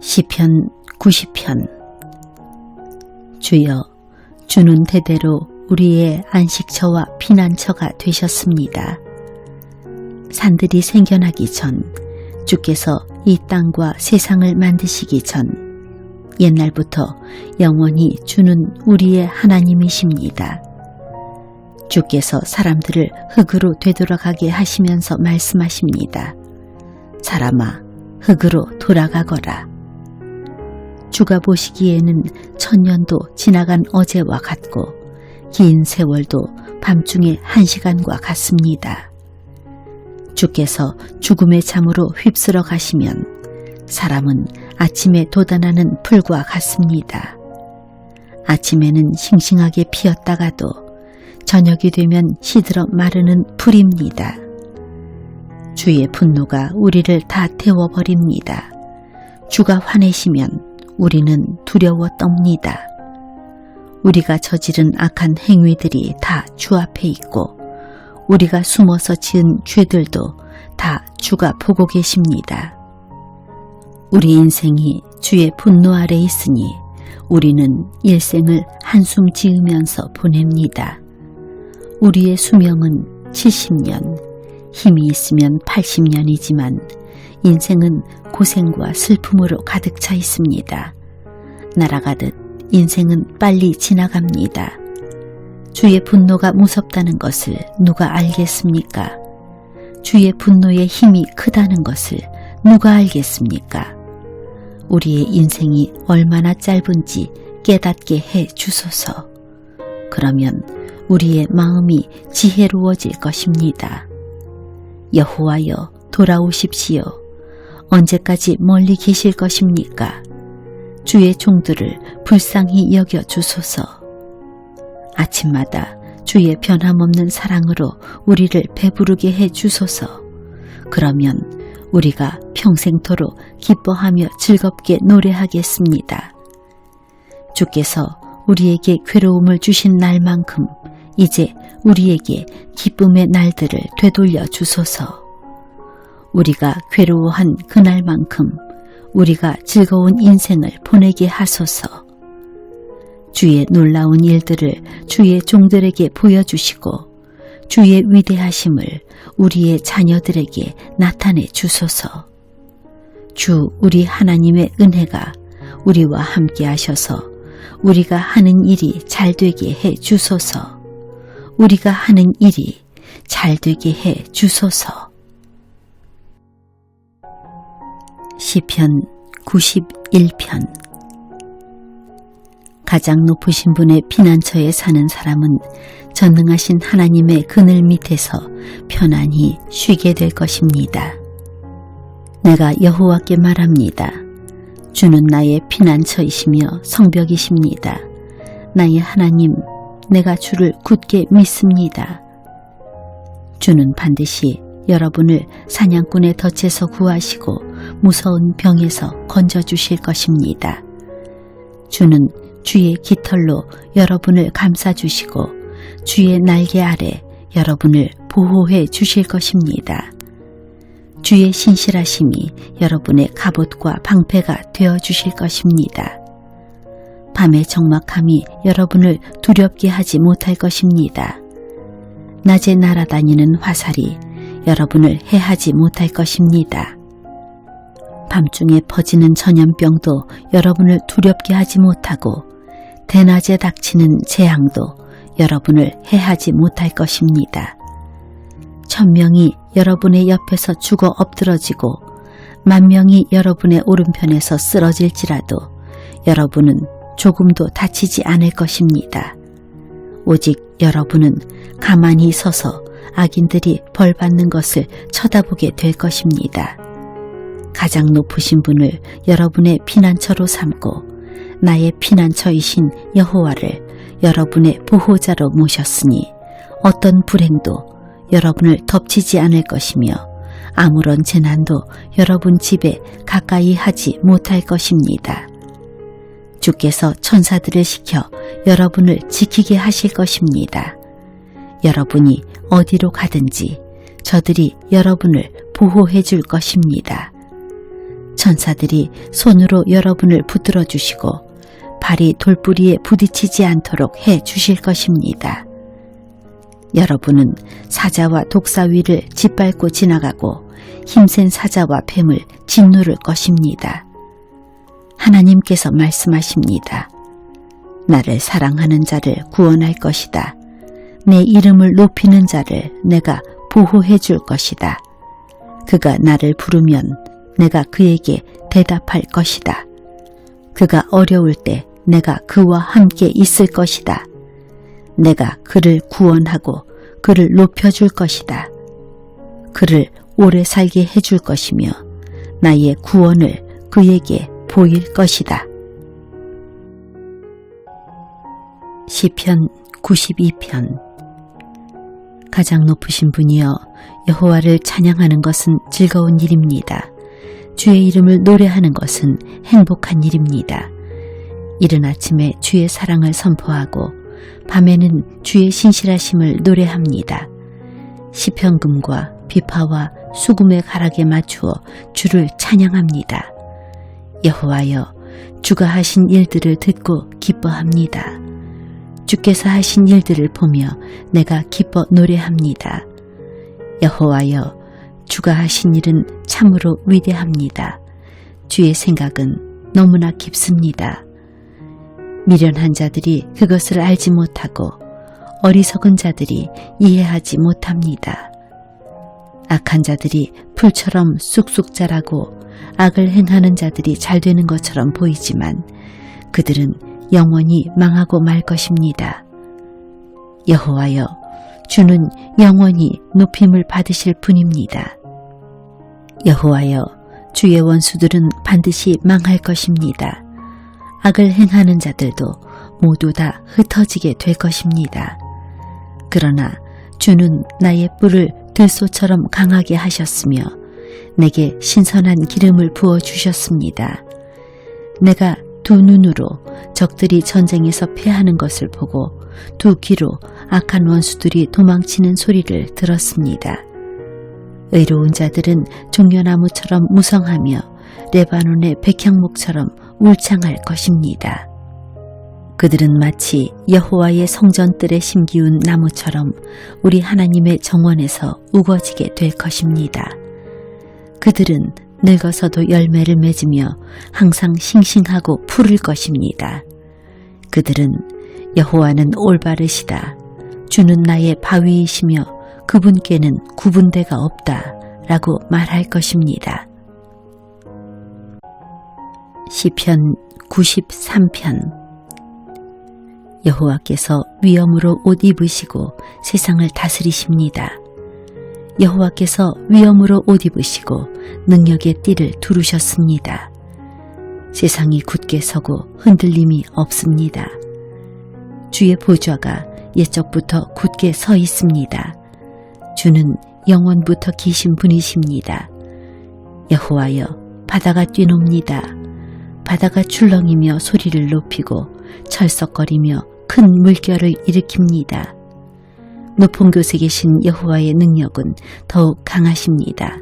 시편 90편. 주여, 주는 대대로 우리의 안식처와 피난처가 되셨습니다. 산들이 생겨나기 전, 주께서 이 땅과 세상을 만드시기 전, 옛날부터 영원히 주는 우리의 하나님이십니다. 주께서 사람들을 흙으로 되돌아가게 하시면서 말씀하십니다. 사람아, 흙으로 돌아가거라. 주가 보시기에는 천년도 지나간 어제와 같고 긴 세월도 밤중에 1시간과 같습니다. 주께서 죽음의 잠으로 휩쓸어 가시면 사람은 아침에 돋아나는 풀과 같습니다. 아침에는 싱싱하게 피었다가도 저녁이 되면 시들어 마르는 풀입니다. 주의 분노가 우리를 다 태워버립니다. 주가 화내시면 우리는 두려워 떱니다. 우리가 저지른 악한 행위들이 다 주 앞에 있고 우리가 숨어서 지은 죄들도 다 주가 보고 계십니다. 우리 인생이 주의 분노 아래 있으니 우리는 일생을 한숨 지으면서 보냅니다. 우리의 수명은 70년, 힘이 있으면 80년이지만 인생은 고생과 슬픔으로 가득 차 있습니다. 날아가듯 인생은 빨리 지나갑니다. 주의 분노가 무섭다는 것을 누가 알겠습니까? 주의 분노의 힘이 크다는 것을 누가 알겠습니까? 우리의 인생이 얼마나 짧은지 깨닫게 해 주소서. 그러면 우리의 마음이 지혜로워질 것입니다. 여호와여, 돌아오십시오. 언제까지 멀리 계실 것입니까? 주의 종들을 불쌍히 여겨 주소서. 아침마다 주의 변함없는 사랑으로 우리를 배부르게 해 주소서. 그러면 우리가 평생토록 기뻐하며 즐겁게 노래하겠습니다. 주께서 우리에게 괴로움을 주신 날만큼 이제 우리에게 기쁨의 날들을 되돌려 주소서. 우리가 괴로워한 그날만큼 우리가 즐거운 인생을 보내게 하소서. 주의 놀라운 일들을 주의 종들에게 보여주시고 주의 위대하심을 우리의 자녀들에게 나타내 주소서. 주 우리 하나님의 은혜가 우리와 함께 하셔서 우리가 하는 일이 잘되게 해 주소서. 우리가 하는 일이 잘되게 해 주소서. 시편 91편. 가장 높으신 분의 피난처에 사는 사람은 전능하신 하나님의 그늘 밑에서 편안히 쉬게 될 것입니다. 내가 여호와께 말합니다. 주는 나의 피난처이시며 성벽이십니다. 나의 하나님, 내가 주를 굳게 믿습니다. 주는 반드시 여러분을 사냥꾼의 덫에서 구하시고 무서운 병에서 건져주실 것입니다. 주는 주의 깃털로 여러분을 감싸주시고 주의 날개 아래 여러분을 보호해 주실 것입니다. 주의 신실하심이 여러분의 갑옷과 방패가 되어 주실 것입니다. 밤의 적막함이 여러분을 두렵게 하지 못할 것입니다. 낮에 날아다니는 화살이 여러분을 해하지 못할 것입니다. 밤중에 퍼지는 전염병도 여러분을 두렵게 하지 못하고 대낮에 닥치는 재앙도 여러분을 해하지 못할 것입니다. 1000명이 여러분의 옆에서 죽어 엎드러지고 10,000명이 여러분의 오른편에서 쓰러질지라도 여러분은 조금도 다치지 않을 것입니다. 오직 여러분은 가만히 서서 악인들이 벌받는 것을 쳐다보게 될 것입니다. 가장 높으신 분을 여러분의 피난처로 삼고 나의 피난처이신 여호와를 여러분의 보호자로 모셨으니 어떤 불행도 여러분을 덮치지 않을 것이며 아무런 재난도 여러분 집에 가까이 하지 못할 것입니다. 주께서 천사들을 시켜 여러분을 지키게 하실 것입니다. 여러분이 어디로 가든지 저들이 여러분을 보호해 줄 것입니다. 천사들이 손으로 여러분을 붙들어 주시고 발이 돌뿌리에 부딪히지 않도록 해 주실 것입니다. 여러분은 사자와 독사위를 짓밟고 지나가고 힘센 사자와 뱀을 짓누를 것입니다. 하나님께서 말씀하십니다. 나를 사랑하는 자를 구원할 것이다. 내 이름을 높이는 자를 내가 보호해 줄 것이다. 그가 나를 부르면 내가 그에게 대답할 것이다. 그가 어려울 때 내가 그와 함께 있을 것이다. 내가 그를 구원하고 그를 높여줄 것이다. 그를 오래 살게 해줄 것이며 나의 구원을 그에게 보일 것이다. 시편 92편. 가장 높으신 분이여 여호와를 찬양하는 것은 즐거운 일입니다. 주의 이름을 노래하는 것은 행복한 일입니다. 이른 아침에 주의 사랑을 선포하고 밤에는 주의 신실하심을 노래합니다. 시편금과 비파와 수금의 가락에 맞추어 주를 찬양합니다. 여호와여, 주가 하신 일들을 듣고 기뻐합니다. 주께서 하신 일들을 보며 내가 기뻐 노래합니다. 여호와여, 주가 하신 일은 참으로 위대합니다. 주의 생각은 너무나 깊습니다. 미련한 자들이 그것을 알지 못하고 어리석은 자들이 이해하지 못합니다. 악한 자들이 풀처럼 쑥쑥 자라고 악을 행하는 자들이 잘 되는 것처럼 보이지만 그들은 영원히 망하고 말 것입니다. 여호와여, 주는 영원히 높임을 받으실 분입니다. 여호와여, 주의 원수들은 반드시 망할 것입니다. 악을 행하는 자들도 모두 다 흩어지게 될 것입니다. 그러나 주는 나의 뿔을 들소처럼 강하게 하셨으며 내게 신선한 기름을 부어주셨습니다. 내가 두 눈으로 적들이 전쟁에서 패하는 것을 보고 두 귀로 악한 원수들이 도망치는 소리를 들었습니다. 의로운 자들은 종려나무처럼 무성하며 레바논의 백향목처럼 울창할 것입니다. 그들은 마치 여호와의 성전뜰에 심기운 나무처럼 우리 하나님의 정원에서 우거지게 될 것입니다. 그들은 늙어서도 열매를 맺으며 항상 싱싱하고 푸를 것입니다. 그들은 여호와는 올바르시다. 주는 나의 바위이시며 그분께는 구분대가 없다 라고 말할 것입니다. 시편 93편. 여호와께서 위엄으로 옷 입으시고 세상을 다스리십니다. 여호와께서 위엄으로 옷 입으시고 능력의 띠를 두르셨습니다. 세상이 굳게 서고 흔들림이 없습니다. 주의 보좌가 옛적부터 굳게 서 있습니다. 주는 영원부터 계신 분이십니다. 여호와여, 바다가 뛰놉니다. 바다가 출렁이며 소리를 높이고 철썩거리며 큰 물결을 일으킵니다. 높은 곳에 계신 여호와의 능력은 더욱 강하십니다.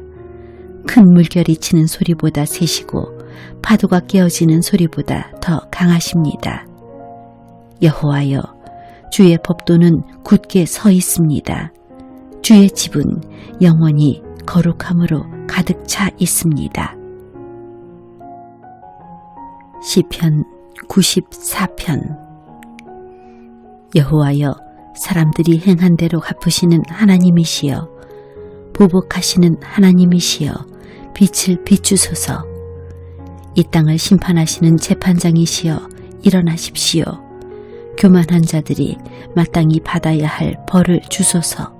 큰 물결이 치는 소리보다 세시고 파도가 깨어지는 소리보다 더 강하십니다. 여호와여, 주의 법도는 굳게 서 있습니다. 주의 집은 영원히 거룩함으로 가득 차 있습니다. 시편 94편. 여호와여, 사람들이 행한 대로 갚으시는 하나님이시여, 보복하시는 하나님이시여, 빛을 비추소서. 이 땅을 심판하시는 재판장이시여, 일어나십시오. 교만한 자들이 마땅히 받아야 할 벌을 주소서.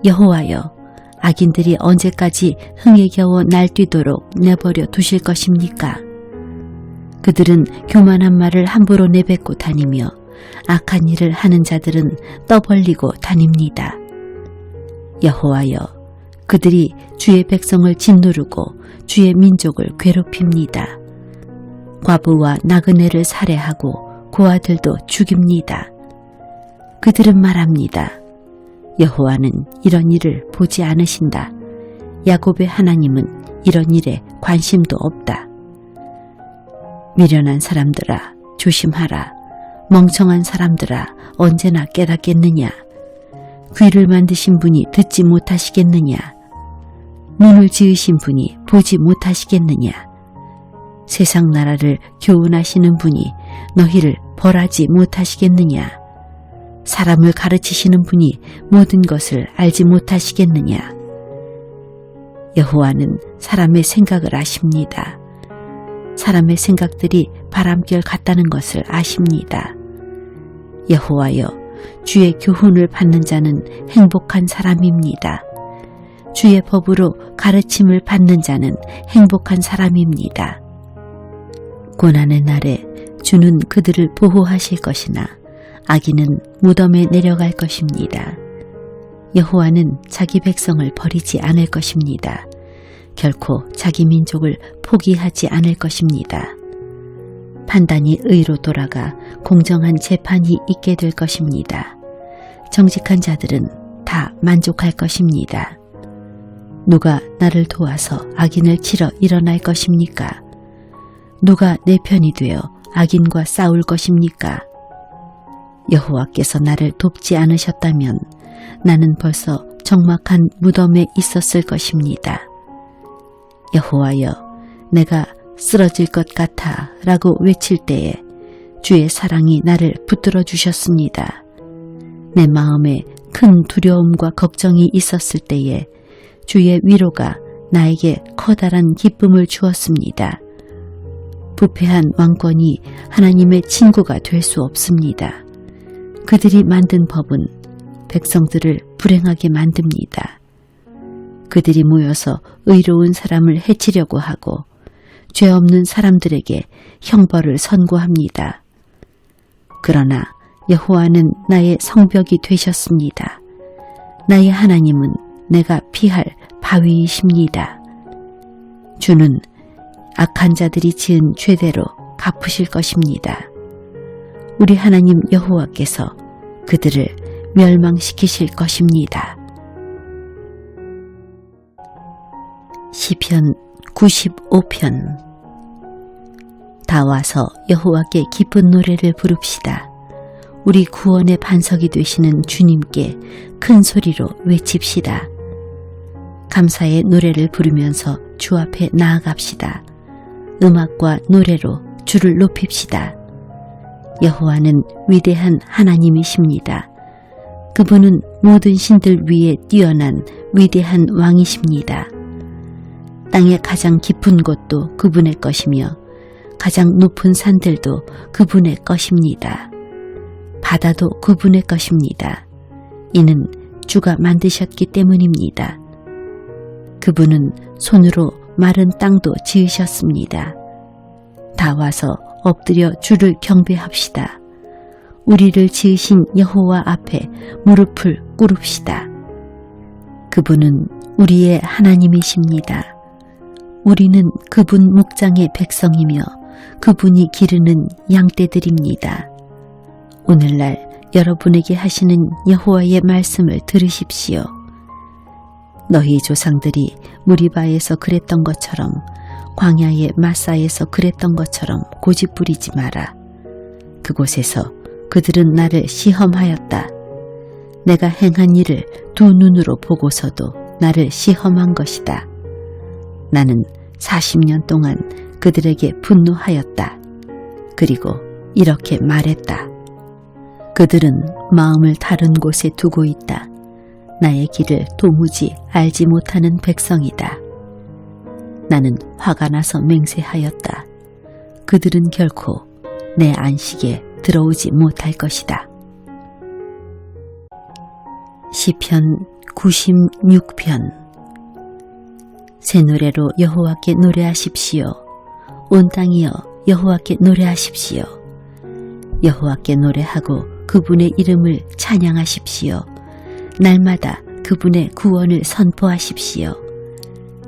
여호와여, 악인들이 언제까지 흥에 겨워 날뛰도록 내버려 두실 것입니까? 그들은 교만한 말을 함부로 내뱉고 다니며 악한 일을 하는 자들은 떠벌리고 다닙니다. 여호와여, 그들이 주의 백성을 짓누르고 주의 민족을 괴롭힙니다. 과부와 나그네를 살해하고 고아들도 죽입니다. 그들은 말합니다. 여호와는 이런 일을 보지 않으신다. 야곱의 하나님은 이런 일에 관심도 없다. 미련한 사람들아 조심하라. 멍청한 사람들아 언제나 깨닫겠느냐. 귀를 만드신 분이 듣지 못하시겠느냐. 눈을 지으신 분이 보지 못하시겠느냐. 세상 나라를 교훈하시는 분이 너희를 벌하지 못하시겠느냐. 사람을 가르치시는 분이 모든 것을 알지 못하시겠느냐. 여호와는 사람의 생각을 아십니다. 사람의 생각들이 바람결 같다는 것을 아십니다. 여호와여, 주의 교훈을 받는 자는 행복한 사람입니다. 주의 법으로 가르침을 받는 자는 행복한 사람입니다. 고난의 날에 주는 그들을 보호하실 것이나 악인은 무덤에 내려갈 것입니다. 여호와는 자기 백성을 버리지 않을 것입니다. 결코 자기 민족을 포기하지 않을 것입니다. 판단이 의로 돌아가 공정한 재판이 있게 될 것입니다. 정직한 자들은 다 만족할 것입니다. 누가 나를 도와서 악인을 치러 일어날 것입니까? 누가 내 편이 되어 악인과 싸울 것입니까? 여호와께서 나를 돕지 않으셨다면 나는 벌써 적막한 무덤에 있었을 것입니다. 여호와여, 내가 쓰러질 것 같아 라고 외칠 때에 주의 사랑이 나를 붙들어 주셨습니다. 내 마음에 큰 두려움과 걱정이 있었을 때에 주의 위로가 나에게 커다란 기쁨을 주었습니다. 부패한 왕권이 하나님의 친구가 될 수 없습니다. 그들이 만든 법은 백성들을 불행하게 만듭니다. 그들이 모여서 의로운 사람을 해치려고 하고 죄 없는 사람들에게 형벌을 선고합니다. 그러나 여호와는 나의 성벽이 되셨습니다. 나의 하나님은 내가 피할 바위이십니다. 주는 악한 자들이 지은 죄대로 갚으실 것입니다. 우리 하나님 여호와께서 그들을 멸망시키실 것입니다. 시편 95편. 다 와서 여호와께 기쁜 노래를 부릅시다. 우리 구원의 반석이 되시는 주님께 큰 소리로 외칩시다. 감사의 노래를 부르면서 주 앞에 나아갑시다. 음악과 노래로 주를 높입시다. 여호와는 위대한 하나님이십니다. 그분은 모든 신들 위에 뛰어난 위대한 왕이십니다. 땅의 가장 깊은 곳도 그분의 것이며 가장 높은 산들도 그분의 것입니다. 바다도 그분의 것입니다. 이는 주가 만드셨기 때문입니다. 그분은 손으로 마른 땅도 지으셨습니다. 다 와서 엎드려 주를 경배합시다. 우리를 지으신 여호와 앞에 무릎을 꿇읍시다. 그분은 우리의 하나님이십니다. 우리는 그분 목장의 백성이며 그분이 기르는 양떼들입니다. 오늘날 여러분에게 하시는 여호와의 말씀을 들으십시오. 너희 조상들이 무리바에서 그랬던 것처럼 광야의 마사에서 그랬던 것처럼 고집부리지 마라. 그곳에서 그들은 나를 시험하였다. 내가 행한 일을 두 눈으로 보고서도 나를 시험한 것이다. 나는 40년 동안 그들에게 분노하였다. 그리고 이렇게 말했다. 그들은 마음을 다른 곳에 두고 있다. 나의 길을 도무지 알지 못하는 백성이다. 나는 화가 나서 맹세하였다. 그들은 결코 내 안식에 들어오지 못할 것이다. 시편 96편. 새 노래로 여호와께 노래하십시오. 온 땅이여 여호와께 노래하십시오. 여호와께 노래하고 그분의 이름을 찬양하십시오. 날마다 그분의 구원을 선포하십시오.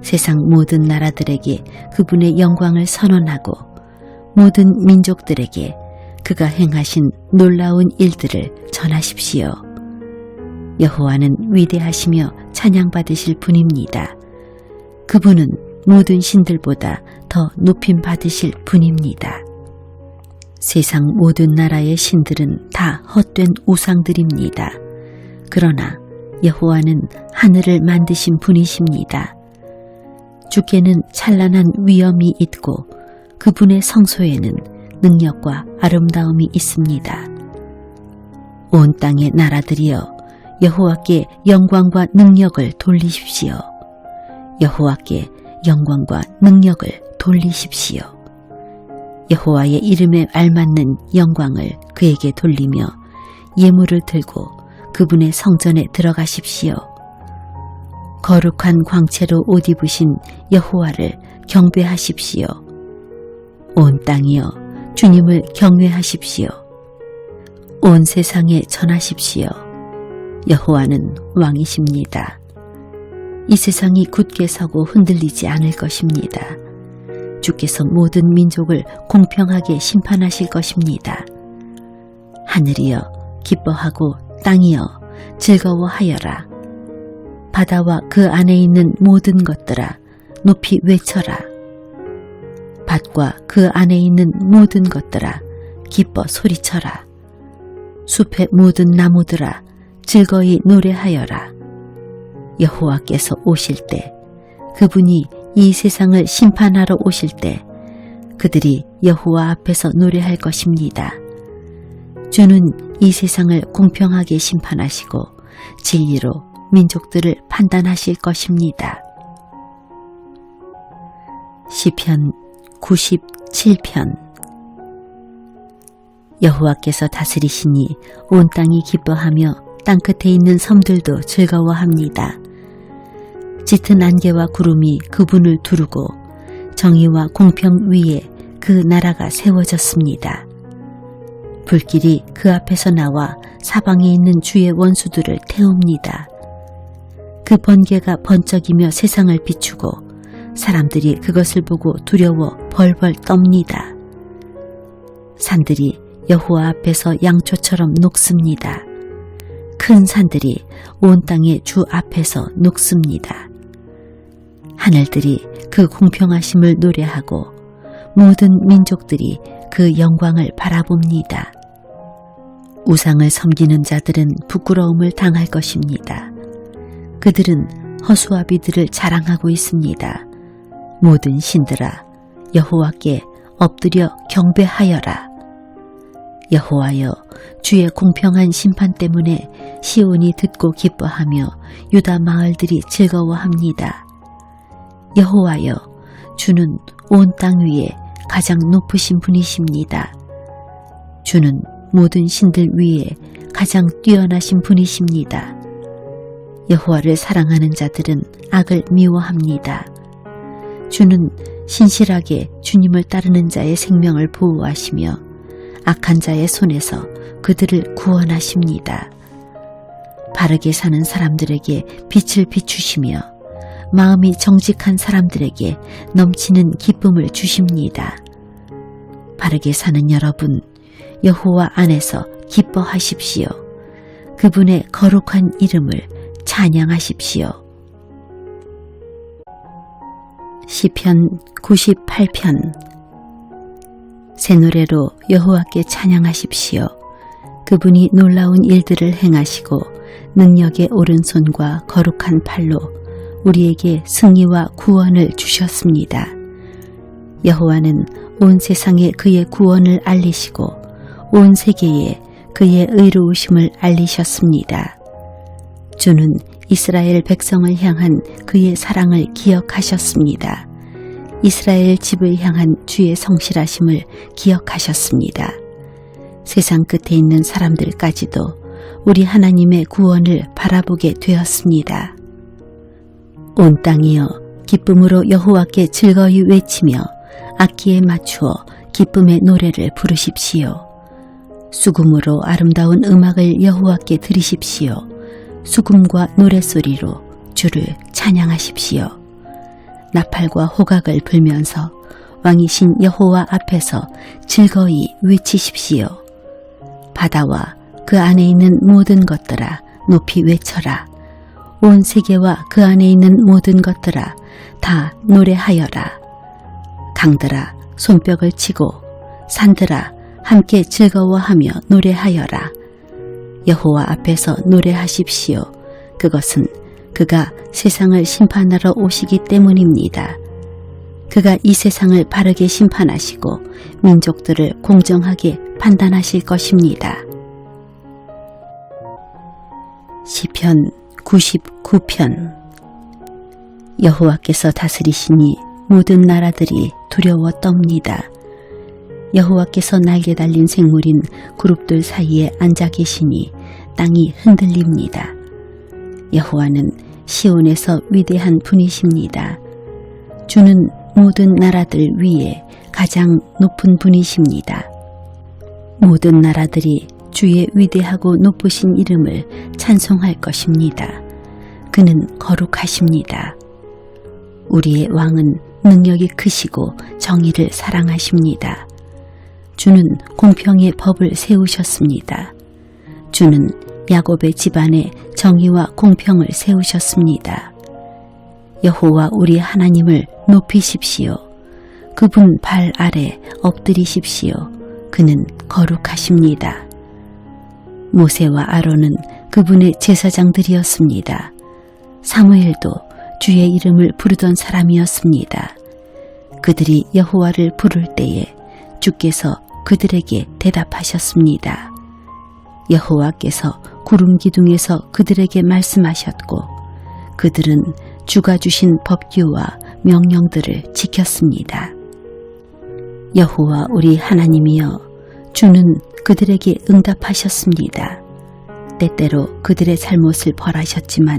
세상 모든 나라들에게 그분의 영광을 선언하고 모든 민족들에게 그가 행하신 놀라운 일들을 전하십시오. 여호와는 위대하시며 찬양받으실 분입니다. 그분은 모든 신들보다 더 높임 받으실 분입니다. 세상 모든 나라의 신들은 다 헛된 우상들입니다. 그러나 여호와는 하늘을 만드신 분이십니다. 주께는 찬란한 위엄이 있고 그분의 성소에는 능력과 아름다움이 있습니다. 온 땅의 나라들이여 여호와께 영광과 능력을 돌리십시오. 여호와께 영광과 능력을 돌리십시오. 여호와의 이름에 알맞는 영광을 그에게 돌리며 예물을 들고 그분의 성전에 들어가십시오. 거룩한 광채로 옷 입으신 여호와를 경배하십시오. 온 땅이여 주님을 경외하십시오. 온 세상에 전하십시오. 여호와는 왕이십니다. 이 세상이 굳게 서고 흔들리지 않을 것입니다. 주께서 모든 민족을 공평하게 심판하실 것입니다. 하늘이여 기뻐하고 땅이여 즐거워하여라. 바다와 그 안에 있는 모든 것들아 높이 외쳐라. 밭과 그 안에 있는 모든 것들아 기뻐 소리쳐라. 숲의 모든 나무들아 즐거이 노래하여라. 여호와께서 오실 때, 그분이 이 세상을 심판하러 오실 때 그들이 여호와 앞에서 노래할 것입니다. 주는 이 세상을 공평하게 심판하시고 진리로 민족들을 판단하실 것입니다. 시편 97편. 여호와께서 다스리시니 온 땅이 기뻐하며 땅끝에 있는 섬들도 즐거워합니다. 짙은 안개와 구름이 그분을 두르고 정의와 공평 위에 그 나라가 세워졌습니다. 불길이 그 앞에서 나와 사방에 있는 주의 원수들을 태웁니다. 그 번개가 번쩍이며 세상을 비추고 사람들이 그것을 보고 두려워 벌벌 떱니다. 산들이 여호와 앞에서 양초처럼 녹습니다. 큰 산들이 온 땅의 주 앞에서 녹습니다. 하늘들이 그 공평하심을 노래하고 모든 민족들이 그 영광을 바라봅니다. 우상을 섬기는 자들은 부끄러움을 당할 것입니다. 그들은 허수아비들을 자랑하고 있습니다. 모든 신들아 여호와께 엎드려 경배하여라. 여호와여 주의 공평한 심판 때문에 시온이 듣고 기뻐하며 유다 마을들이 즐거워합니다. 여호와여 주는 온 땅 위에 가장 높으신 분이십니다. 주는 모든 신들 위에 가장 뛰어나신 분이십니다. 여호와를 사랑하는 자들은 악을 미워합니다. 주는 신실하게 주님을 따르는 자의 생명을 보호하시며 악한 자의 손에서 그들을 구원하십니다. 바르게 사는 사람들에게 빛을 비추시며 마음이 정직한 사람들에게 넘치는 기쁨을 주십니다. 바르게 사는 여러분, 여호와 안에서 기뻐하십시오. 그분의 거룩한 이름을 찬양하십시오. 시편 98편. 새 노래로 여호와께 찬양하십시오. 그분이 놀라운 일들을 행하시고 능력의 오른손과 거룩한 팔로 우리에게 승리와 구원을 주셨습니다. 여호와는 온 세상에 그의 구원을 알리시고 온 세계에 그의 의로우심을 알리셨습니다. 주는 이스라엘 백성을 향한 그의 사랑을 기억하셨습니다. 이스라엘 집을 향한 주의 성실하심을 기억하셨습니다. 세상 끝에 있는 사람들까지도 우리 하나님의 구원을 바라보게 되었습니다. 온 땅이여 기쁨으로 여호와께 즐거이 외치며 악기에 맞추어 기쁨의 노래를 부르십시오. 수금으로 아름다운 음악을 여호와께 들으십시오. 수금과 노랫소리로 주를 찬양하십시오. 나팔과 호각을 불면서 왕이신 여호와 앞에서 즐거이 외치십시오. 바다와 그 안에 있는 모든 것들아 높이 외쳐라. 온 세계와 그 안에 있는 모든 것들아 다 노래하여라. 강들아 손뼉을 치고 산들아 함께 즐거워하며 노래하여라. 여호와 앞에서 노래하십시오. 그것은 그가 세상을 심판하러 오시기 때문입니다. 그가 이 세상을 바르게 심판하시고 민족들을 공정하게 판단하실 것입니다. 시편 99편. 여호와께서 다스리시니 모든 나라들이 두려워 떱니다. 여호와께서 날개 달린 생물인 그룹들 사이에 앉아 계시니 땅이 흔들립니다. 여호와는 시온에서 위대한 분이십니다. 주는 모든 나라들 위에 가장 높은 분이십니다. 모든 나라들이 주의 위대하고 높으신 이름을 찬송할 것입니다. 그는 거룩하십니다. 우리의 왕은 능력이 크시고 정의를 사랑하십니다. 주는 공평의 법을 세우셨습니다. 주는 야곱의 집안에 정의와 공평을 세우셨습니다. 여호와 우리 하나님을 높이십시오. 그분 발 아래 엎드리십시오. 그는 거룩하십니다. 모세와 아론은 그분의 제사장들이었습니다. 사무엘도 주의 이름을 부르던 사람이었습니다. 그들이 여호와를 부를 때에 주께서 그들에게 대답하셨습니다. 여호와께서 구름 기둥에서 그들에게 말씀하셨고 그들은 주가 주신 법규와 명령들을 지켰습니다. 여호와 우리 하나님이여, 주는 그들에게 응답하셨습니다. 때때로 그들의 잘못을 벌하셨지만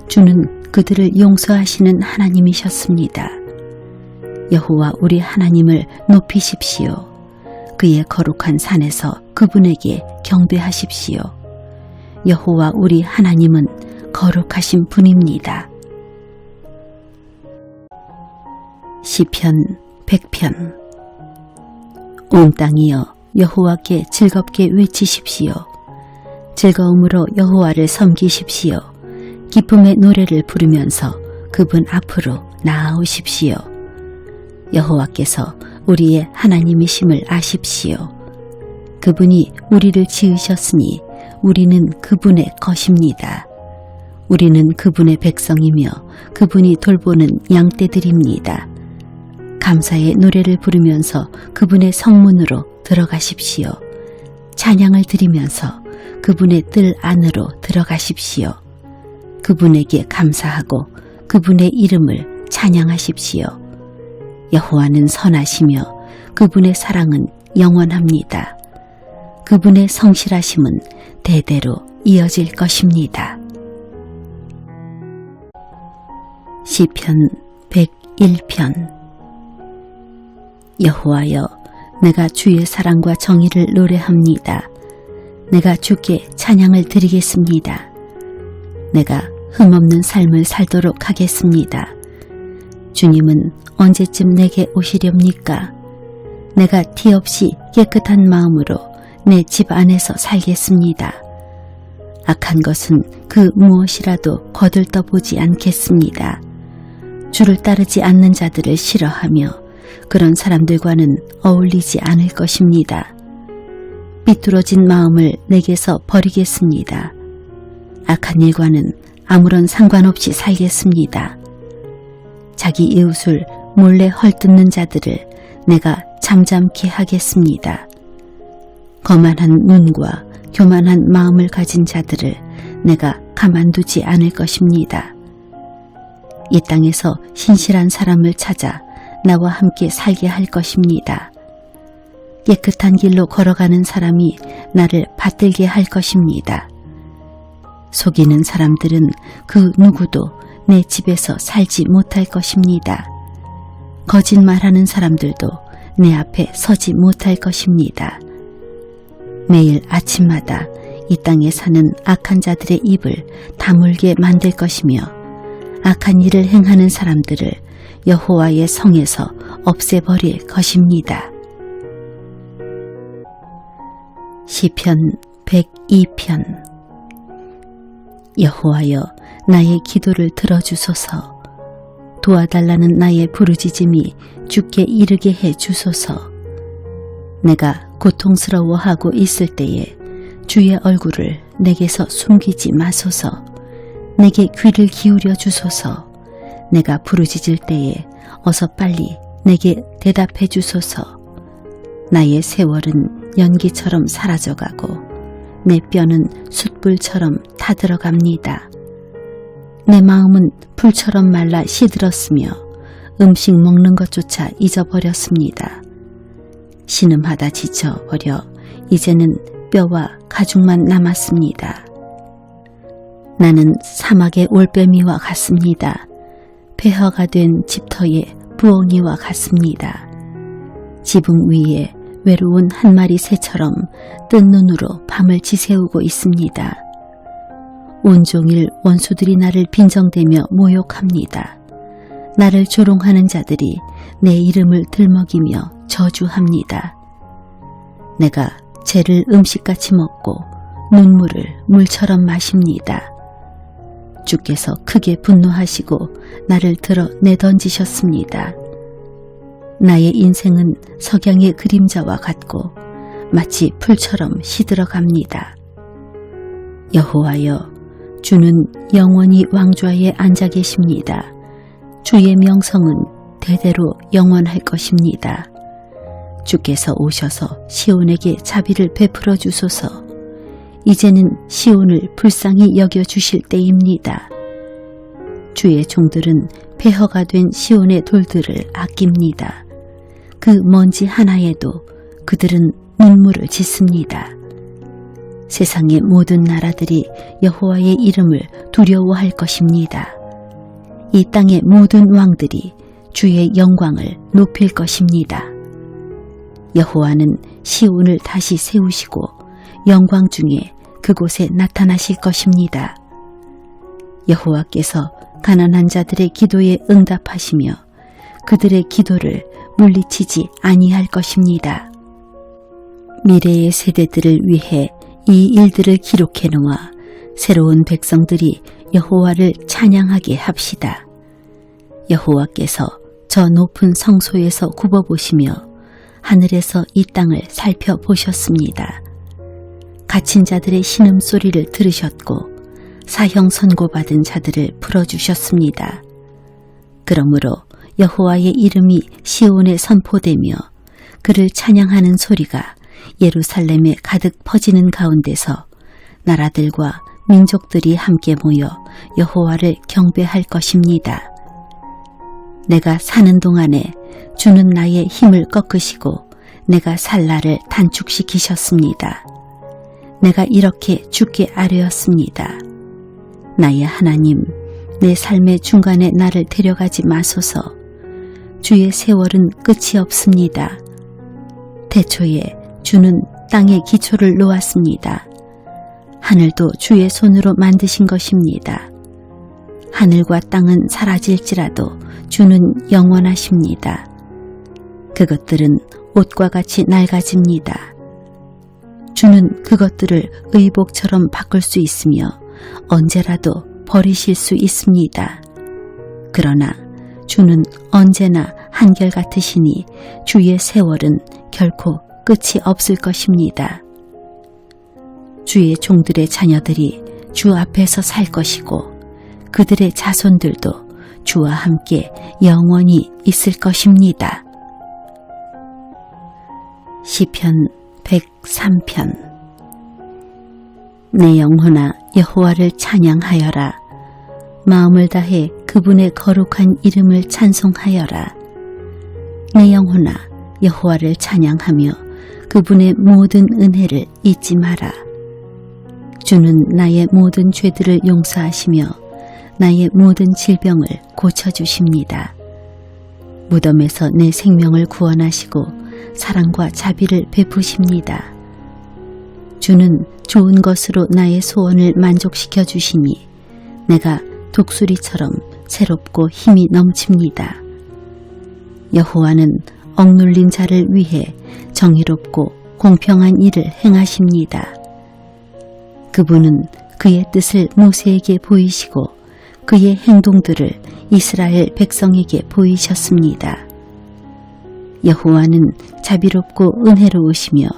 주는 그들을 용서하시는 하나님이셨습니다. 여호와 우리 하나님을 높이십시오. 그의 거룩한 산에서 그분에게 경배하십시오. 여호와 우리 하나님은 거룩하신 분입니다. 시편 100편. 온 땅이여 여호와께 즐겁게 외치십시오. 즐거움으로 여호와를 섬기십시오. 기쁨의 노래를 부르면서 그분 앞으로 나아오십시오. 여호와께서 우리의 하나님이심을 아십시오. 그분이 우리를 지으셨으니 우리는 그분의 것입니다. 우리는 그분의 백성이며 그분이 돌보는 양떼들입니다. 감사의 노래를 부르면서 그분의 성문으로 들어가십시오. 찬양을 드리면서 그분의 뜰 안으로 들어가십시오. 그분에게 감사하고 그분의 이름을 찬양하십시오. 여호와는 선하시며 그분의 사랑은 영원합니다. 그분의 성실하심은 대대로 이어질 것입니다. 시편 101편. 여호와여, 내가 주의 사랑과 정의를 노래합니다. 내가 주께 찬양을 드리겠습니다. 내가 흠없는 삶을 살도록 하겠습니다. 주님은 언제쯤 내게 오시렵니까? 내가 티 없이 깨끗한 마음으로 내 집 안에서 살겠습니다. 악한 것은 그 무엇이라도 거들떠보지 않겠습니다. 주를 따르지 않는 자들을 싫어하며 그런 사람들과는 어울리지 않을 것입니다. 삐뚤어진 마음을 내게서 버리겠습니다. 악한 일과는 아무런 상관없이 살겠습니다. 자기 이웃을 몰래 헐뜯는 자들을 내가 잠잠케 하겠습니다. 거만한 눈과 교만한 마음을 가진 자들을 내가 가만두지 않을 것입니다. 이 땅에서 신실한 사람을 찾아 나와 함께 살게 할 것입니다. 깨끗한 길로 걸어가는 사람이 나를 받들게 할 것입니다. 속이는 사람들은 그 누구도 내 집에서 살지 못할 것입니다. 거짓말하는 사람들도 내 앞에 서지 못할 것입니다. 매일 아침마다 이 땅에 사는 악한 자들의 입을 다물게 만들 것이며 악한 일을 행하는 사람들을 여호와의 성에서 없애버릴 것입니다. 시편 102편. 여호와여, 나의 기도를 들어주소서. 도와달라는 나의 부르짖음이 주께 이르게 해 주소서. 내가 고통스러워하고 있을 때에 주의 얼굴을 내게서 숨기지 마소서. 내게 귀를 기울여 주소서. 내가 부르짖을 때에 어서 빨리 내게 대답해 주소서. 나의 세월은 연기처럼 사라져가고 내 뼈는 숯불처럼 타들어갑니다. 내 마음은 불처럼 말라 시들었으며 음식 먹는 것조차 잊어버렸습니다. 신음하다 지쳐버려 이제는 뼈와 가죽만 남았습니다. 나는 사막의 올빼미와 같습니다. 폐허가 된 집터의 부엉이와 같습니다. 지붕 위에 외로운 한 마리 새처럼 뜬 눈으로 밤을 지새우고 있습니다. 온종일 원수들이 나를 빈정대며 모욕합니다. 나를 조롱하는 자들이 내 이름을 들먹이며 저주합니다. 내가 죄를 음식같이 먹고 눈물을 물처럼 마십니다. 주께서 크게 분노하시고 나를 들어 내던지셨습니다. 나의 인생은 석양의 그림자와 같고 마치 풀처럼 시들어갑니다. 여호와여, 주는 영원히 왕좌에 앉아 계십니다. 주의 명성은 대대로 영원할 것입니다. 주께서 오셔서 시온에게 자비를 베풀어 주소서. 이제는 시온을 불쌍히 여겨주실 때입니다. 주의 종들은 폐허가 된 시온의 돌들을 아낍니다. 그 먼지 하나에도 그들은 눈물을 짓습니다. 세상의 모든 나라들이 여호와의 이름을 두려워할 것입니다. 이 땅의 모든 왕들이 주의 영광을 높일 것입니다. 여호와는 시온을 다시 세우시고 영광 중에 그곳에 나타나실 것입니다. 여호와께서 가난한 자들의 기도에 응답하시며 그들의 기도를 물리치지 아니할 것입니다. 미래의 세대들을 위해 이 일들을 기록해 놓아 새로운 백성들이 여호와를 찬양하게 합시다. 여호와께서 저 높은 성소에서 굽어보시며 하늘에서 이 땅을 살펴보셨습니다. 갇힌 자들의 신음소리를 들으셨고 사형 선고받은 자들을 풀어주셨습니다. 그러므로 여호와의 이름이 시온에 선포되며 그를 찬양하는 소리가 예루살렘에 가득 퍼지는 가운데서 나라들과 민족들이 함께 모여 여호와를 경배할 것입니다. 내가 사는 동안에 주는 나의 힘을 꺾으시고 내가 살 날을 단축시키셨습니다. 내가 이렇게 주께 아뢰었습니다. 나의 하나님, 내 삶의 중간에 나를 데려가지 마소서. 주의 세월은 끝이 없습니다. 태초에 주는 땅의 기초를 놓았습니다. 하늘도 주의 손으로 만드신 것입니다. 하늘과 땅은 사라질지라도 주는 영원하십니다. 그것들은 옷과 같이 낡아집니다. 주는 그것들을 의복처럼 바꿀 수 있으며 언제라도 버리실 수 있습니다. 그러나 주는 언제나 한결같으시니 주의 세월은 결코 끝이 없을 것입니다. 주의 종들의 자녀들이 주 앞에서 살 것이고 그들의 자손들도 주와 함께 영원히 있을 것입니다. 시편 103편. 내 영혼아 여호와를 찬양하여라. 마음을 다해 그분의 거룩한 이름을 찬송하여라. 내 영혼아 여호와를 찬양하며 그분의 모든 은혜를 잊지 마라. 주는 나의 모든 죄들을 용서하시며 나의 모든 질병을 고쳐주십니다. 무덤에서 내 생명을 구원하시고 사랑과 자비를 베푸십니다. 주는 좋은 것으로 나의 소원을 만족시켜 주시니 내가 독수리처럼 새롭고 힘이 넘칩니다. 여호와는 억눌린 자를 위해 정의롭고 공평한 일을 행하십니다. 그분은 그의 뜻을 모세에게 보이시고 그의 행동들을 이스라엘 백성에게 보이셨습니다. 여호와는 자비롭고 은혜로우시며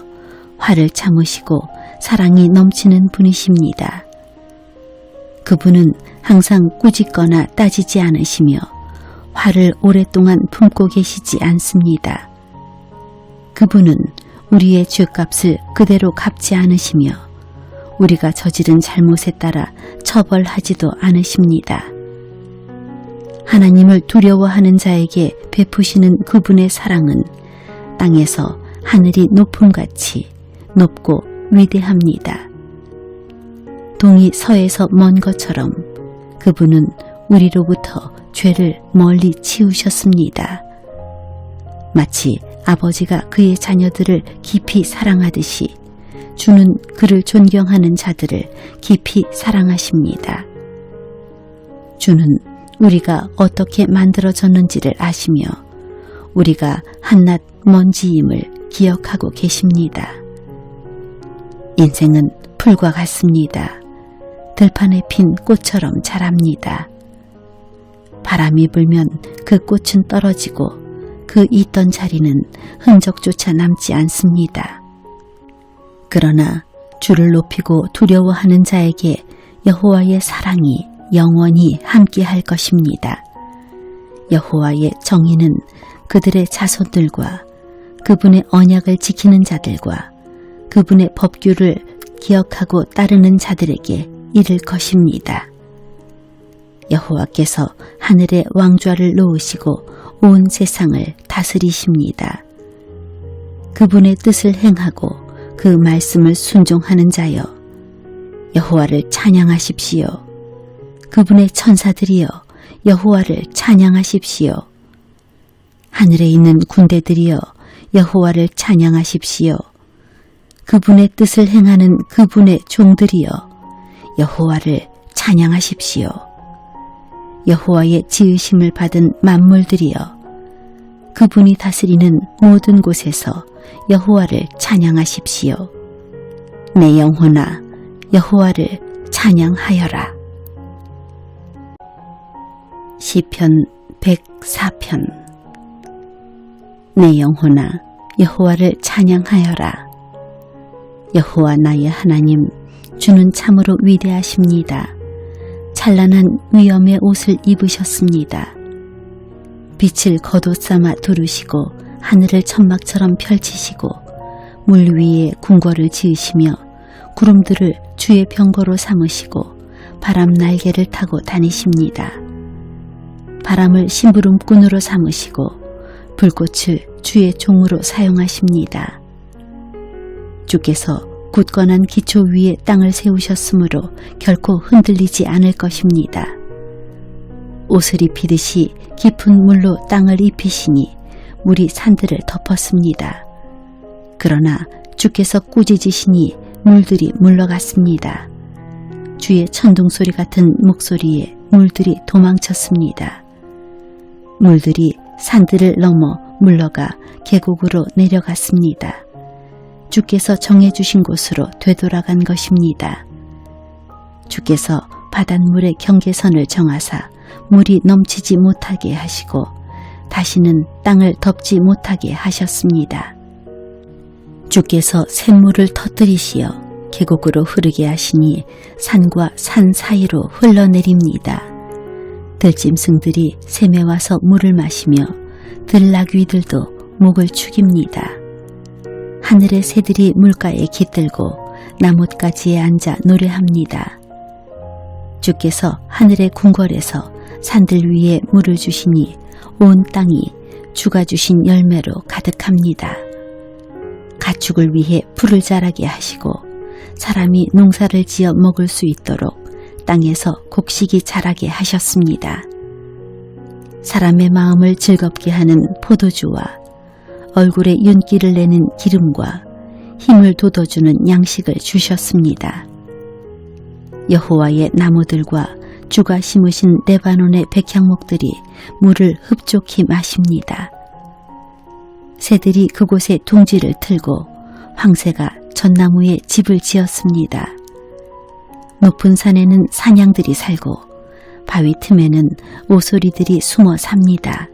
화를 참으시고 사랑이 넘치는 분이십니다. 그분은 항상 꾸짖거나 따지지 않으시며 화를 오랫동안 품고 계시지 않습니다. 그분은 우리의 죄값을 그대로 갚지 않으시며 우리가 저지른 잘못에 따라 처벌하지도 않으십니다. 하나님을 두려워하는 자에게 베푸시는 그분의 사랑은 땅에서 하늘이 높음같이 높고 위대합니다. 동이 서에서 먼 것처럼 그분은 우리로부터 죄를 멀리 치우셨습니다. 마치 아버지가 그의 자녀들을 깊이 사랑하듯이 주는 그를 존경하는 자들을 깊이 사랑하십니다. 주는 우리가 어떻게 만들어졌는지를 아시며 우리가 한낱 먼지임을 기억하고 계십니다. 인생은 풀과 같습니다. 들판에 핀 꽃처럼 자랍니다. 바람이 불면 그 꽃은 떨어지고 그 있던 자리는 흔적조차 남지 않습니다. 그러나 주를 높이고 두려워하는 자에게 여호와의 사랑이 영원히 함께할 것입니다. 여호와의 정의는 그들의 자손들과 그분의 언약을 지키는 자들과 그분의 법규를 기억하고 따르는 자들에게 이를 것입니다. 여호와께서 하늘에 왕좌를 놓으시고 온 세상을 다스리십니다. 그분의 뜻을 행하고 그 말씀을 순종하는 자여, 여호와를 찬양하십시오. 그분의 천사들이여, 여호와를 찬양하십시오. 하늘에 있는 군대들이여, 여호와를 찬양하십시오. 그분의 뜻을 행하는 그분의 종들이여, 여호와를 찬양하십시오. 여호와의 지으심을 받은 만물들이여, 그분이 다스리는 모든 곳에서 여호와를 찬양하십시오. 내 영혼아, 여호와를 찬양하여라. 시편 104편. 내 영혼아, 여호와를 찬양하여라. 여호와 나의 하나님, 주는 참으로 위대하십니다. 찬란한 위엄의 옷을 입으셨습니다. 빛을 겉옷 삼아 두르시고 하늘을 천막처럼 펼치시고 물 위에 궁궐을 지으시며 구름들을 주의 병거로 삼으시고 바람 날개를 타고 다니십니다. 바람을 심부름꾼으로 삼으시고 불꽃을 주의 종으로 사용하십니다. 주께서 굳건한 기초 위에 땅을 세우셨으므로 결코 흔들리지 않을 것입니다. 옷을 입히듯이 깊은 물로 땅을 입히시니 물이 산들을 덮었습니다. 그러나 주께서 꾸짖으시니 물들이 물러갔습니다. 주의 천둥소리 같은 목소리에 물들이 도망쳤습니다. 물들이 산들을 넘어 물러가 계곡으로 내려갔습니다. 주께서 정해주신 곳으로 되돌아간 것입니다. 주께서 바닷물의 경계선을 정하사 물이 넘치지 못하게 하시고 다시는 땅을 덮지 못하게 하셨습니다. 주께서 샘물을 터뜨리시어 계곡으로 흐르게 하시니 산과 산 사이로 흘러내립니다. 들짐승들이 샘에 와서 물을 마시며 들나귀들도 목을 축입니다. 하늘의 새들이 물가에 깃들고 나뭇가지에 앉아 노래합니다. 주께서 하늘의 궁궐에서 산들 위에 물을 주시니 온 땅이 주가 주신 열매로 가득합니다. 가축을 위해 풀을 자라게 하시고 사람이 농사를 지어 먹을 수 있도록 땅에서 곡식이 자라게 하셨습니다. 사람의 마음을 즐겁게 하는 포도주와 얼굴에 윤기를 내는 기름과 힘을 돋워주는 양식을 주셨습니다. 여호와의 나무들과 주가 심으신 레바논의 백향목들이 물을 흡족히 마십니다. 새들이 그곳에 둥지를 틀고 황새가 전나무에 집을 지었습니다. 높은 산에는 사냥들이 살고 바위 틈에는 오소리들이 숨어 삽니다.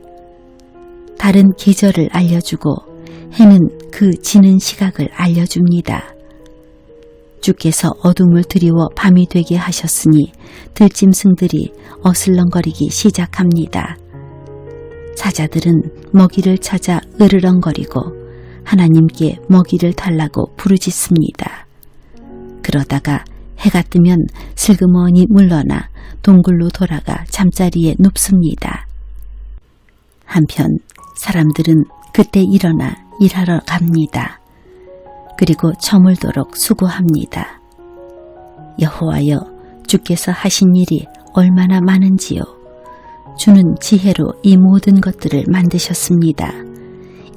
달은 계절을 알려주고 해는 그 지는 시각을 알려줍니다. 주께서 어둠을 드리워 밤이 되게 하셨으니 들짐승들이 어슬렁거리기 시작합니다. 사자들은 먹이를 찾아 으르렁거리고 하나님께 먹이를 달라고 부르짖습니다. 그러다가 해가 뜨면 슬그머니 물러나 동굴로 돌아가 잠자리에 눕습니다. 한편 사람들은 그때 일어나 일하러 갑니다. 그리고 저물도록 수고합니다. 여호와여, 주께서 하신 일이 얼마나 많은지요. 주는 지혜로 이 모든 것들을 만드셨습니다.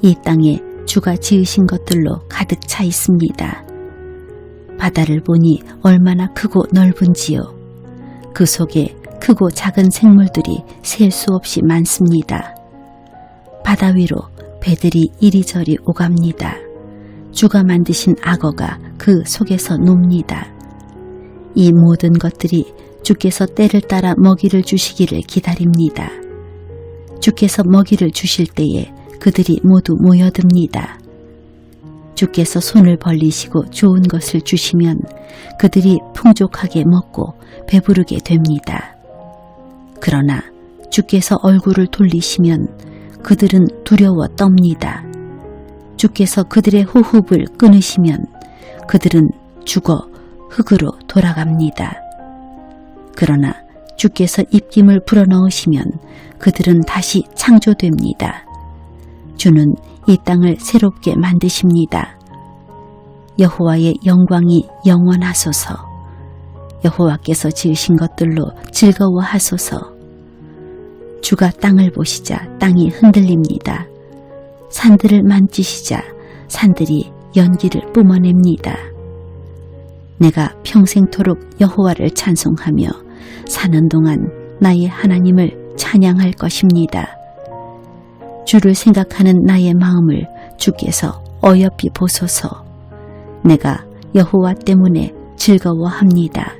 이 땅에 주가 지으신 것들로 가득 차 있습니다. 바다를 보니 얼마나 크고 넓은지요. 그 속에 크고 작은 생물들이 셀 수 없이 많습니다. 바다 위로 배들이 이리저리 오갑니다. 주가 만드신 악어가 그 속에서 놉니다. 이 모든 것들이 주께서 때를 따라 먹이를 주시기를 기다립니다. 주께서 먹이를 주실 때에 그들이 모두 모여듭니다. 주께서 손을 벌리시고 좋은 것을 주시면 그들이 풍족하게 먹고 배부르게 됩니다. 그러나 주께서 얼굴을 돌리시면 그들은 두려워 떱니다. 주께서 그들의 호흡을 끊으시면 그들은 죽어 흙으로 돌아갑니다. 그러나 주께서 입김을 불어넣으시면 그들은 다시 창조됩니다. 주는 이 땅을 새롭게 만드십니다. 여호와의 영광이 영원하소서. 여호와께서 지으신 것들로 즐거워하소서. 주가 땅을 보시자 땅이 흔들립니다. 산들을 만지시자 산들이 연기를 뿜어냅니다. 내가 평생토록 여호와를 찬송하며 사는 동안 나의 하나님을 찬양할 것입니다. 주를 생각하는 나의 마음을 주께서 어여삐 보소서. 내가 여호와 때문에 즐거워합니다.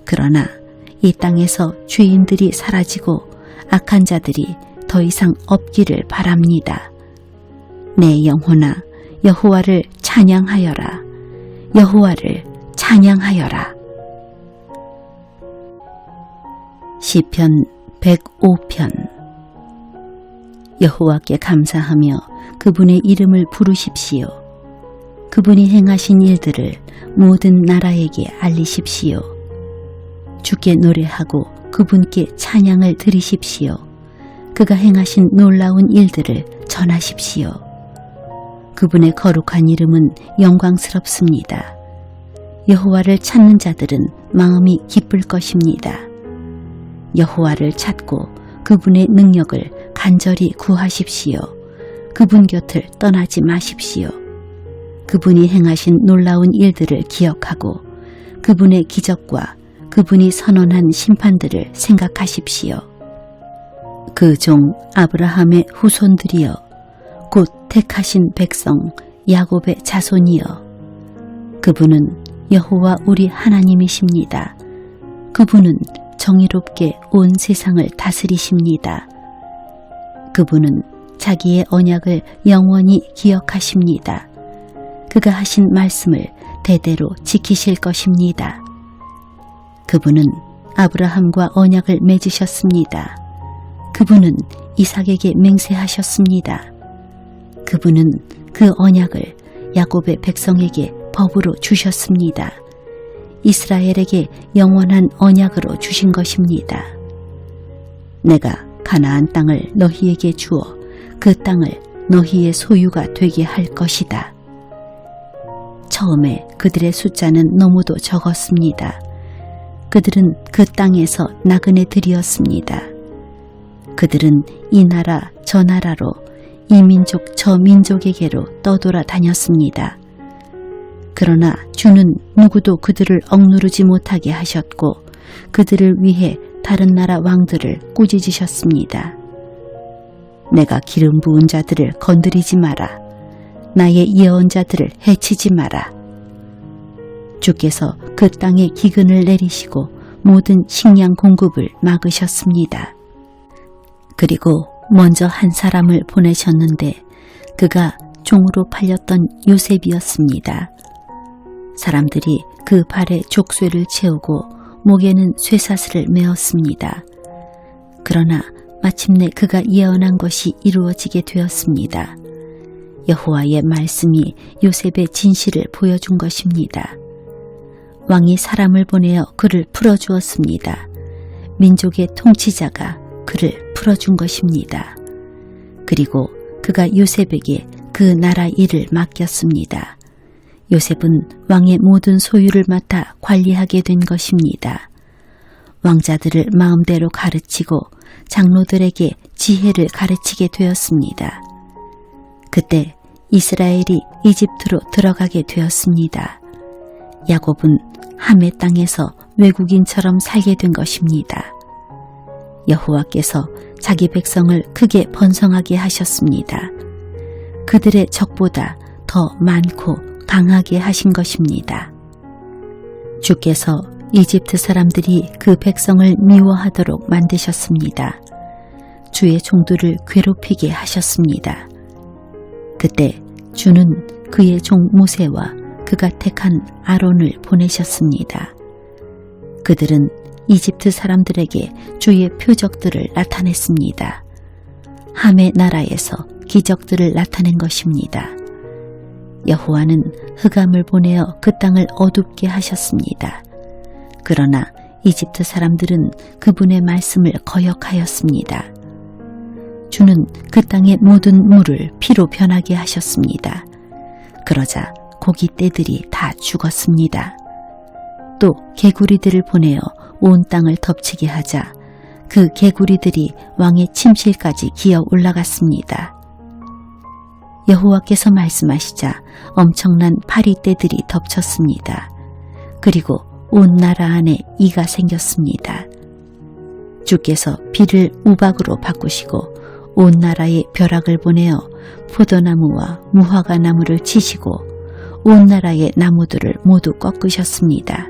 그러나 이 땅에서 죄인들이 사라지고 악한 자들이 더 이상 없기를 바랍니다. 내 영혼아, 여호와를 찬양하여라. 여호와를 찬양하여라. 시편 105편. 여호와께 감사하며 그분의 이름을 부르십시오. 그분이 행하신 일들을 모든 나라에게 알리십시오. 주께 노래하고 그분께 찬양을 드리십시오. 그가 행하신 놀라운 일들을 전하십시오. 그분의 거룩한 이름은 영광스럽습니다. 여호와를 찾는 자들은 마음이 기쁠 것입니다. 여호와를 찾고 그분의 능력을 간절히 구하십시오. 그분 곁을 떠나지 마십시오. 그분이 행하신 놀라운 일들을 기억하고 그분의 기적과 그분이 선언한 심판들을 생각하십시오. 그 종 아브라함의 후손들이여, 곧 택하신 백성 야곱의 자손이여, 그분은 여호와 우리 하나님이십니다. 그분은 정의롭게 온 세상을 다스리십니다. 그분은 자기의 언약을 영원히 기억하십니다. 그가 하신 말씀을 대대로 지키실 것입니다. 그분은 아브라함과 언약을 맺으셨습니다. 그분은 이삭에게 맹세하셨습니다. 그분은 그 언약을 야곱의 백성에게 법으로 주셨습니다. 이스라엘에게 영원한 언약으로 주신 것입니다. 내가 가나안 땅을 너희에게 주어 그 땅을 너희의 소유가 되게 할 것이다. 처음에 그들의 숫자는 너무도 적었습니다. 그들은 그 땅에서 나그네들이었습니다. 그들은 이 나라 저 나라로 이 민족 저 민족에게로 떠돌아 다녔습니다. 그러나 주는 누구도 그들을 억누르지 못하게 하셨고 그들을 위해 다른 나라 왕들을 꾸짖으셨습니다. 내가 기름 부은 자들을 건드리지 마라. 나의 예언자들을 해치지 마라. 주께서 그 땅에 기근을 내리시고 모든 식량 공급을 막으셨습니다. 그리고 먼저 한 사람을 보내셨는데 그가 종으로 팔렸던 요셉이었습니다. 사람들이 그 발에 족쇄를 채우고 목에는 쇠사슬을 메었습니다. 그러나 마침내 그가 예언한 것이 이루어지게 되었습니다. 여호와의 말씀이 요셉의 진실을 보여준 것입니다. 왕이 사람을 보내어 그를 풀어주었습니다. 민족의 통치자가 그를 풀어준 것입니다. 그리고 그가 요셉에게 그 나라 일을 맡겼습니다. 요셉은 왕의 모든 소유를 맡아 관리하게 된 것입니다. 왕자들을 마음대로 가르치고 장로들에게 지혜를 가르치게 되었습니다. 그때 이스라엘이 이집트로 들어가게 되었습니다. 야곱은 함의 땅에서 외국인처럼 살게 된 것입니다. 여호와께서 자기 백성을 크게 번성하게 하셨습니다. 그들의 적보다 더 많고 강하게 하신 것입니다. 주께서 이집트 사람들이 그 백성을 미워하도록 만드셨습니다. 주의 종들을 괴롭히게 하셨습니다. 그때 주는 그의 종 모세와 그가 택한 아론을 보내셨습니다. 그들은 이집트 사람들에게 주의 표적들을 나타냈습니다. 함의 나라에서 기적들을 나타낸 것입니다. 여호와는 흑암을 보내어 그 땅을 어둡게 하셨습니다. 그러나 이집트 사람들은 그분의 말씀을 거역하였습니다. 주는 그 땅의 모든 물을 피로 변하게 하셨습니다. 그러자 고깃떼들이 다 죽었습니다. 또 개구리들을 보내어 온 땅을 덮치게 하자 그 개구리들이 왕의 침실까지 기어 올라갔습니다. 여호와께서 말씀하시자 엄청난 파리떼들이 덮쳤습니다. 그리고 온 나라 안에 이가 생겼습니다. 주께서 비를 우박으로 바꾸시고 온 나라에 벼락을 보내어 포도나무와 무화과 나무를 치시고 온 나라의 나무들을 모두 꺾으셨습니다.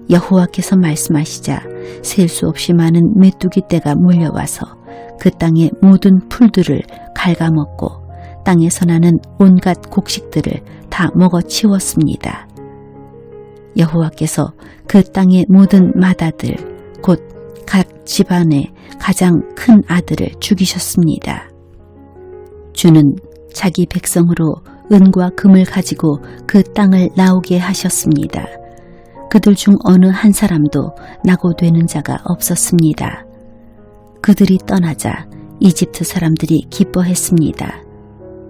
여호와께서 말씀하시자 셀 수 없이 많은 메뚜기 떼가 몰려와서 그 땅의 모든 풀들을 갉아먹고 땅에서 나는 온갖 곡식들을 다 먹어치웠습니다. 여호와께서 그 땅의 모든 맏아들 곧 각 집안의 가장 큰 아들을 죽이셨습니다. 주는 자기 백성으로 은과 금을 가지고 그 땅을 나오게 하셨습니다. 그들 중 어느 한 사람도 낙오되는 자가 없었습니다. 그들이 떠나자 이집트 사람들이 기뻐했습니다.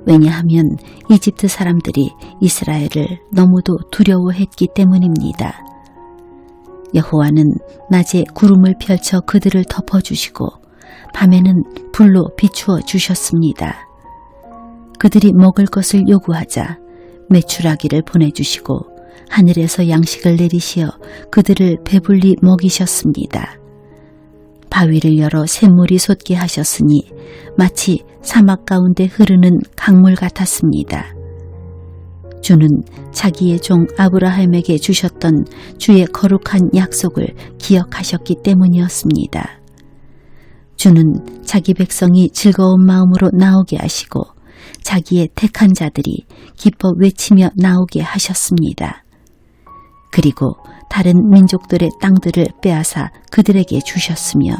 왜냐하면 이집트 사람들이 이스라엘을 너무도 두려워했기 때문입니다. 여호와는 낮에 구름을 펼쳐 그들을 덮어주시고 밤에는 불로 비추어 주셨습니다. 그들이 먹을 것을 요구하자 메추라기를 보내주시고 하늘에서 양식을 내리시어 그들을 배불리 먹이셨습니다. 바위를 열어 샘물이 솟게 하셨으니 마치 사막 가운데 흐르는 강물 같았습니다. 주는 자기의 종 아브라함에게 주셨던 주의 거룩한 약속을 기억하셨기 때문이었습니다. 주는 자기 백성이 즐거운 마음으로 나오게 하시고 자기의 택한 자들이 기뻐 외치며 나오게 하셨습니다. 그리고 다른 민족들의 땅들을 빼앗아 그들에게 주셨으며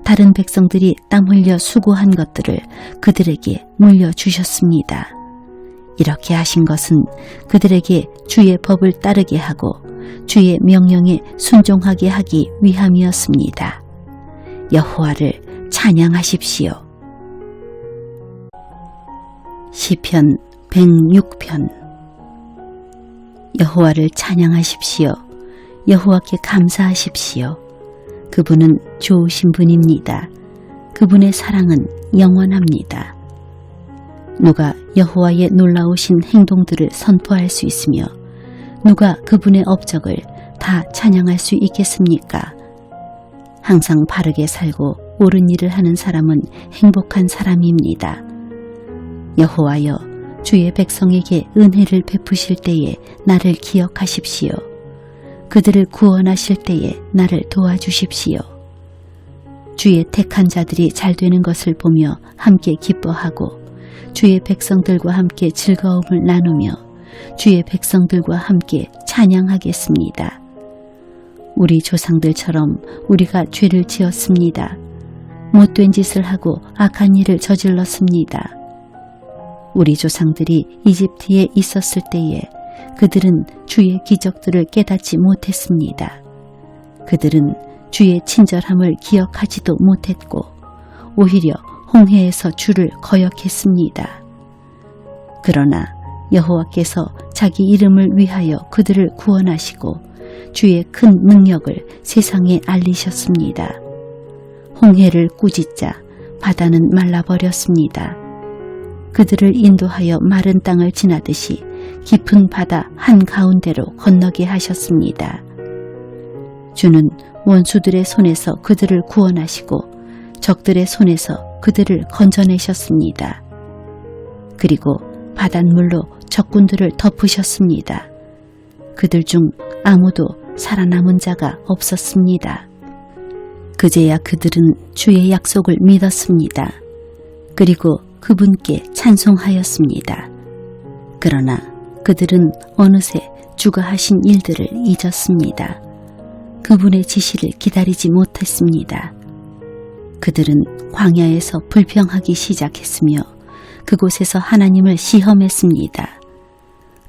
다른 백성들이 땀 흘려 수고한 것들을 그들에게 물려주셨습니다. 이렇게 하신 것은 그들에게 주의 법을 따르게 하고 주의 명령에 순종하게 하기 위함이었습니다. 여호와를 찬양하십시오. 시편 106편. 여호와를 찬양하십시오. 여호와께 감사하십시오. 그분은 좋으신 분입니다. 그분의 사랑은 영원합니다. 누가 여호와의 놀라우신 행동들을 선포할 수 있으며 누가 그분의 업적을 다 찬양할 수 있겠습니까? 항상 바르게 살고 옳은 일을 하는 사람은 행복한 사람입니다. 여호와여, 주의 백성에게 은혜를 베푸실 때에 나를 기억하십시오. 그들을 구원하실 때에 나를 도와주십시오. 주의 택한 자들이 잘 되는 것을 보며 함께 기뻐하고 주의 백성들과 함께 즐거움을 나누며 주의 백성들과 함께 찬양하겠습니다. 우리 조상들처럼 우리가 죄를 지었습니다. 못된 짓을 하고 악한 일을 저질렀습니다. 우리 조상들이 이집트에 있었을 때에 그들은 주의 기적들을 깨닫지 못했습니다. 그들은 주의 친절함을 기억하지도 못했고 오히려 홍해에서 주를 거역했습니다. 그러나 여호와께서 자기 이름을 위하여 그들을 구원하시고 주의 큰 능력을 세상에 알리셨습니다. 홍해를 꾸짖자 바다는 말라버렸습니다. 그들을 인도하여 마른 땅을 지나듯이 깊은 바다 한가운데로 건너게 하셨습니다. 주는 원수들의 손에서 그들을 구원하시고 적들의 손에서 그들을 건져내셨습니다. 그리고 바닷물로 적군들을 덮으셨습니다. 그들 중 아무도 살아남은 자가 없었습니다. 그제야 그들은 주의 약속을 믿었습니다. 그리고 그분께 찬송하였습니다. 그러나 그들은 어느새 주가 하신 일들을 잊었습니다. 그분의 지시를 기다리지 못했습니다. 그들은 광야에서 불평하기 시작했으며 그곳에서 하나님을 시험했습니다.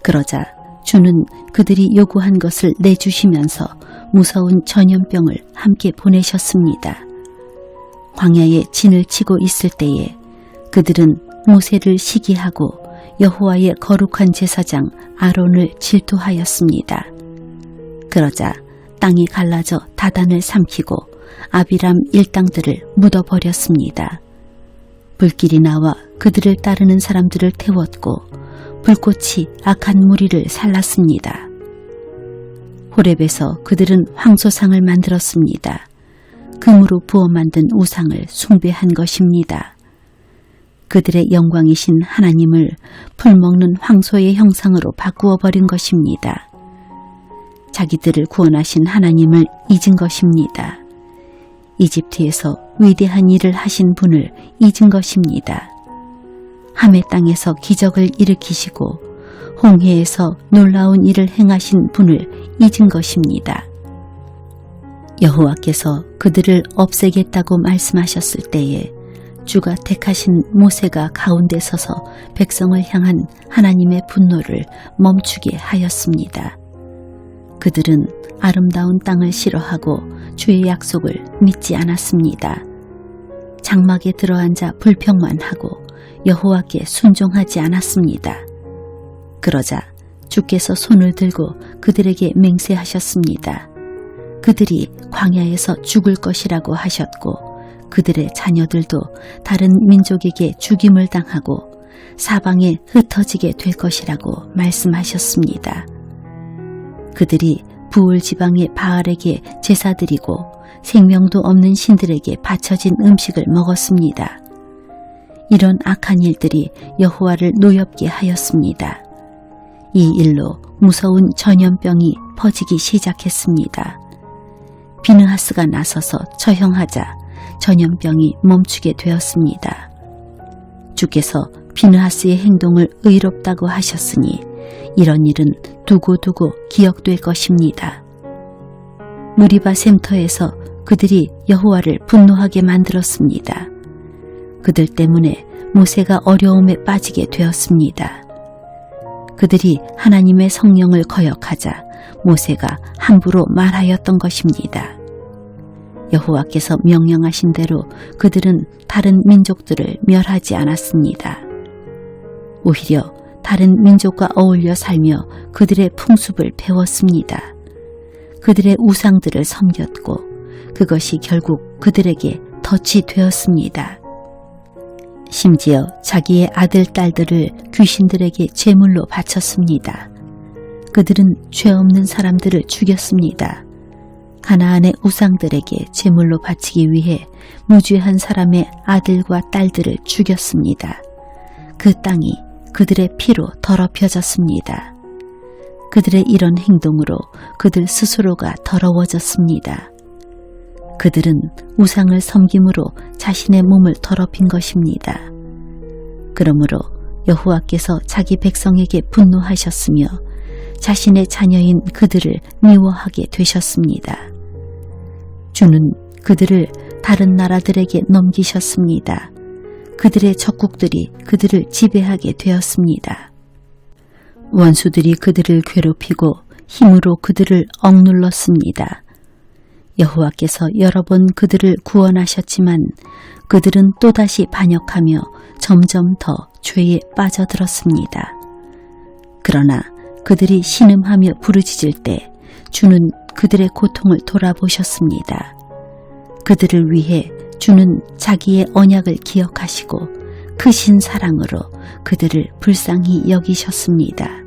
그러자 주는 그들이 요구한 것을 내주시면서 무서운 전염병을 함께 보내셨습니다. 광야에 진을 치고 있을 때에 그들은 모세를 시기하고 여호와의 거룩한 제사장 아론을 질투하였습니다. 그러자 땅이 갈라져 다단을 삼키고 아비람 일당들을 묻어버렸습니다. 불길이 나와 그들을 따르는 사람들을 태웠고 불꽃이 악한 무리를 살랐습니다. 호렙에서 그들은 황소상을 만들었습니다. 금으로 부어 만든 우상을 숭배한 것입니다. 그들의 영광이신 하나님을 풀먹는 황소의 형상으로 바꾸어 버린 것입니다. 자기들을 구원하신 하나님을 잊은 것입니다. 이집트에서 위대한 일을 하신 분을 잊은 것입니다. 함의 땅에서 기적을 일으키시고 홍해에서 놀라운 일을 행하신 분을 잊은 것입니다. 여호와께서 그들을 없애겠다고 말씀하셨을 때에 주가 택하신 모세가 가운데 서서 백성을 향한 하나님의 분노를 멈추게 하였습니다. 그들은 아름다운 땅을 싫어하고 주의 약속을 믿지 않았습니다. 장막에 들어앉아 불평만 하고 여호와께 순종하지 않았습니다. 그러자 주께서 손을 들고 그들에게 맹세하셨습니다. 그들이 광야에서 죽을 것이라고 하셨고 그들의 자녀들도 다른 민족에게 죽임을 당하고 사방에 흩어지게 될 것이라고 말씀하셨습니다. 그들이 부을 지방의 바알에게 제사드리고 생명도 없는 신들에게 바쳐진 음식을 먹었습니다. 이런 악한 일들이 여호와를 노엽게 하였습니다. 이 일로 무서운 전염병이 퍼지기 시작했습니다. 비느하스가 나서서 처형하자 전염병이 멈추게 되었습니다. 주께서 비느하스의 행동을 의롭다고 하셨으니 이런 일은 두고두고 기억될 것입니다. 무리바 샘터에서 그들이 여호와를 분노하게 만들었습니다. 그들 때문에 모세가 어려움에 빠지게 되었습니다. 그들이 하나님의 성령을 거역하자 모세가 함부로 말하였던 것입니다. 여호와께서 명령하신 대로 그들은 다른 민족들을 멸하지 않았습니다. 오히려 다른 민족과 어울려 살며 그들의 풍습을 배웠습니다. 그들의 우상들을 섬겼고 그것이 결국 그들에게 덫이 되었습니다. 심지어 자기의 아들, 딸들을 귀신들에게 제물로 바쳤습니다. 그들은 죄 없는 사람들을 죽였습니다. 가나안의 우상들에게 제물로 바치기 위해 무죄한 사람의 아들과 딸들을 죽였습니다. 그 땅이 그들의 피로 더럽혀졌습니다. 그들의 이런 행동으로 그들 스스로가 더러워졌습니다. 그들은 우상을 섬김으로 자신의 몸을 더럽힌 것입니다. 그러므로 여호와께서 자기 백성에게 분노하셨으며 자신의 자녀인 그들을 미워하게 되셨습니다. 주는 그들을 다른 나라들에게 넘기셨습니다. 그들의 적국들이 그들을 지배하게 되었습니다. 원수들이 그들을 괴롭히고 힘으로 그들을 억눌렀습니다. 여호와께서 여러 번 그들을 구원하셨지만 그들은 또다시 반역하며 점점 더 죄에 빠져들었습니다. 그러나 그들이 신음하며 부르짖을 때 주는 그들의 고통을 돌아보셨습니다. 그들을 위해 주는 자기의 언약을 기억하시고 크신 사랑으로 그들을 불쌍히 여기셨습니다.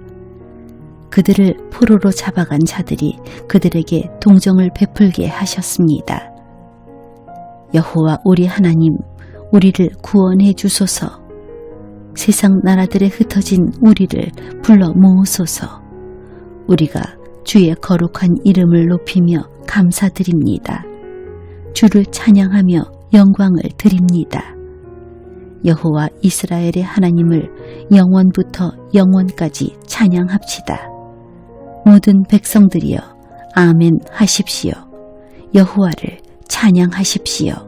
그들을 포로로 잡아간 자들이 그들에게 동정을 베풀게 하셨습니다. 여호와 우리 하나님, 우리를 구원해 주소서. 세상 나라들에 흩어진 우리를 불러 모으소서. 우리가 주의 거룩한 이름을 높이며 감사드립니다. 주를 찬양하며 영광을 드립니다. 여호와 이스라엘의 하나님을 영원부터 영원까지 찬양합시다. 모든 백성들이여 아멘 하십시오. 여호와를 찬양하십시오.